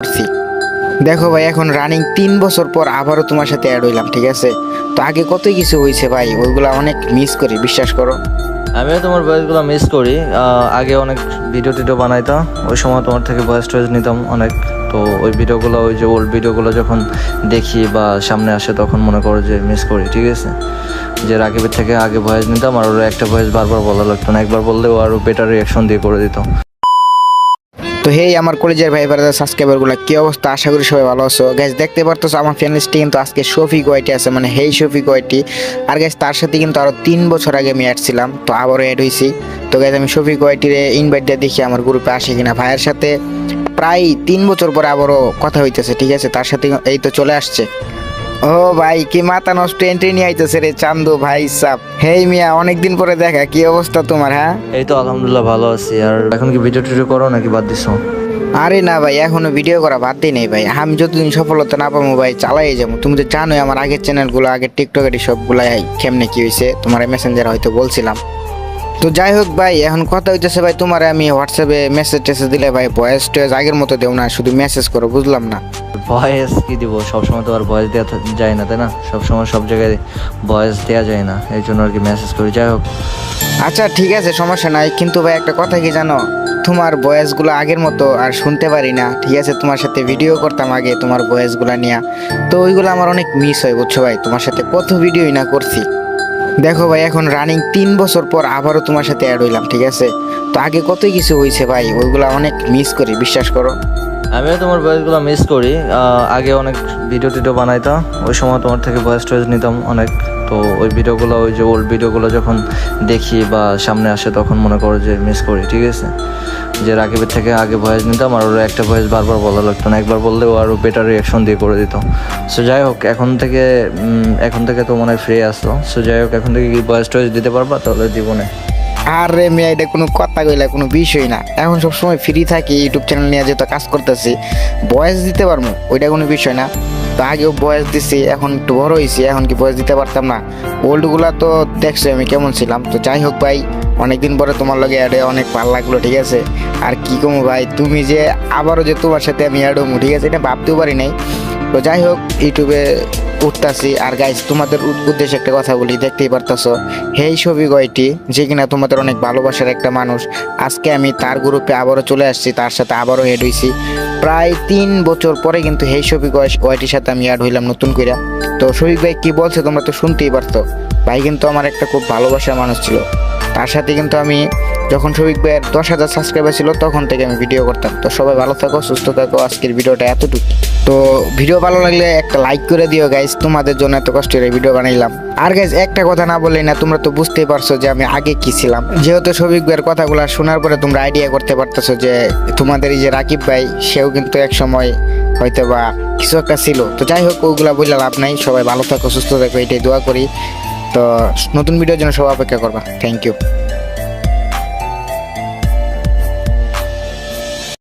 করছি। দেখো ভাই, এখন রানিং 3 বছর পর আবারও তোমার সাথে অ্যাড হইলাম, ঠিক আছে? তো আগে কতই কিছু হয়েছে ভাই, ওইগুলা অনেক মিস করি, বিশ্বাস করো। আমিও তোমার ভয়েসগুলো মিস করি। আগে অনেক ভিডিও টিডিও বানাইতাম, ওই সময় তোমার থেকে ভয়েস টয়েস নিতাম অনেক। তো ওই ভিডিওগুলো, ওই যে ওল্ড ভিডিওগুলো যখন দেখি বা সামনে আসে তখন মনে করো যে মিস করি, ঠিক আছে? যে রাকিবের থেকে আগে ভয়েস নিতাম আর ওর একটা ভয়েস বারবার বলা লাগতো না, একবার বললেও আরও বেটার রিয়াকশন দিয়ে করে দিত। তো হেই আমার কলেজের ভাই ব্রাদার সাবস্ক্রাইবারগুলো, কি অবস্থা? আশা করি সবাই ভালো আছো। গাইজ দেখতে পারতেছো আমার ফ্যান লিস্টে কিন্তু আজকে শফিক ওয়াইটি আছে, মানে হেই শফিক ওয়াইটি। আর গাইজ তার সাথে কিন্তু আরো 3 বছর আগে আমি অ্যাড ছিলাম, তো আবারও অ্যাড হয়েছি। তো গাইজ আমি শফিক ওয়াইটির ইনভাইট দিয়ে দেখি আমার গ্রুপে আসে কিনা। ভাইয়ের সাথে প্রায় 3 বছর পরে আবারও কথা হইতেছে, ঠিক আছে? তার সাথে এই তো চলে আসছে। ও ভাই, কি মাথা নষ্ট এন্ট্রি নিয়ে আইতেছে রে চান্দু ভাই সাব। হেই মিয়া, অনেকদিন পরে দেখা, কি অবস্থা তোমার? হ্যাঁ, এই তো আলহামদুলিল্লাহ ভালো আছি। আর এখন কি ভিডিও টিডিও করো নাকি বাদ দিছো? আরে না ভাই, এখনো ভিডিও করা বাদ দিই নাই ভাই। আমি যতদিন সফলতা না পাবো ভাই চালাই যাবো। তুমি তো জানোই আমার আগের চ্যানেলগুলো, আগের টিকটকের সবগুলাই কেমনে কি হয়েছে, তোমার মেসেঞ্জার হয়তো বলছিলাম। তো যাই হোক ভাই, এখন কথা হইতেছে ভাই, তোমার আমি হোয়াটসঅ্যাপে মেসেজ টেসেজ দিলে ভাই ভয়েস টয়েস আগের মতো দেও না, শুধু মেসেজ করো, বুঝলাম না। ভয়েস কি দিব? সবসময় তো আর ভয়েস দেওয়া যায় না, তাই না? সবসময় সব জায়গায় ভয়েস দেওয়া যায় না, এই জন্য আর কি মেসেজ করি। যাই হোক, আচ্ছা ঠিক আছে, সমস্যা নাই। কিন্তু ভাই একটা কথা কি জানো, তোমার ভয়েসগুলো আগের মতো আর শুনতে পারি না, ঠিক আছে? তোমার সাথে ভিডিও করতাম আগে তোমার ভয়েসগুলো নিয়ে, তো ওইগুলো আমার অনেক মিস হয়, বুঝছো ভাই? তোমার সাথে কত ভিডিওই না করছি। দেখো ভাই, এখন রানিং 3 বছর পর আবারও তোমার সাথে অ্যাড হইলাম, ঠিক আছে? তো আগে কতই কিছু হয়েছে ভাই, ওইগুলো অনেক মিস করি, বিশ্বাস করো। আমিও তোমার ভয়েসগুলো মিস করি। আগে অনেক ভিডিও টিডিও বানাইতাম, ওই সময় তোমার থেকে ভয়েস টয়েস নিতাম অনেক। তো ওই ভিডিওগুলো, ওই যে ওল্ড ভিডিওগুলো যখন দেখি বা সামনে আসে তখন মনে করো যে মিস করি, ঠিক আছে? যে রাকিবের থেকে আগে ভয়েস নিতাম আর ওর একটা ভয়েস বারবার বলা লাগতো না, একবার বললেও আরও বেটার রিয়াকশন দিয়ে করে দিত। সো যাই হোক, এখন থেকে তো মনে হয় ফ্রি আসতো। সো যাই হোক, এখন থেকে কি ভয়েস টয়েস দিতে পারবা? তাহলে দিব না। আরে মেয়ে, এটা কোনো কথা কইলা, কোনো বিষয় না। এখন সবসময় ফ্রি থাকি, ইউটিউব চ্যানেল নিয়ে যেহেতু কাজ করতেছি, ভয়েস দিতে পারবো, ওইটা কোনো বিষয় না। তো আগেও ভয়েস দিছি, এখন একটু বড় হয়েছি, এখন কি ভয়েস দিতে পারতাম না? ওল্ডগুলা তো দেখছো আমি কেমন ছিলাম। তো যাই হোক ভাই, অনেকদিন পরে তোমার লগে অ্যাডে অনেক ভালো লাগলো, ঠিক আছে? আর কি কমু ভাই, তুমি যে আবারও যে তোমার সাথে আমি অ্যাড হবো, ঠিক আছে, এটা ভাবতেও পারি নাই। তো যাই হোক, ইউটিউবে উঠতাছি। আর গাইজ তোমাদের উদ্দেশ্যে একটা কথা বলি, দেখতেই পারতাছো হেই শফিক ওয়াইটি, যে কিনা তোমাদের অনেক ভালোবাসার একটা মানুষ। আজকে আমি তার গ্রুপে আবারও চলে আসছি, তার সাথে আবারও অ্যাড হইছি। প্রায় 3 বছর পরে কিন্তু হেই শফিক ওয়াইটির সাথে আমি অ্যাড হইলাম নতুন করে। তো শফিক ভাই কি বলছে তোমরা তো শুনতেই পারতো। ভাই কিন্তু আমার একটা খুব ভালোবাসার মানুষ ছিল। তার সাথে কিন্তু আমি যখন শফিক ভাইয়ের 10,000 সাবস্ক্রাইবার ছিল তখন থেকে আমি ভিডিও করতাম। তো সবাই ভালো থাকো, সুস্থ থাকো। আজকের ভিডিওটা এতটুকু। তো ভিডিও ভালো লাগলে একটা লাইক করে দিও গাইজ, তোমাদের জন্য এত কষ্ট করে ভিডিও বানাইলাম। আর গাইজ একটা কথা না বললেই না, তোমরা তো বুঝতেই পারছো যে আমি আগে কি ছিলাম। যেহেতু শফিক ভাইয়ের কথাগুলো শোনার পরে তোমরা আইডিয়া করতে পারতেছো যে তোমাদের এই যে রাকিব ভাই, সেও কিন্তু এক সময় হয়তো বা কিছু একটা ছিল। তো যাই হোক, ওইগুলা বললে লাভ নাই। সবাই ভালো থাকো, সুস্থ থাকো, এটাই দোয়া করি। তো নতুন ভিডিওর জন্য সবাই অপেক্ষা করবা। Thank you.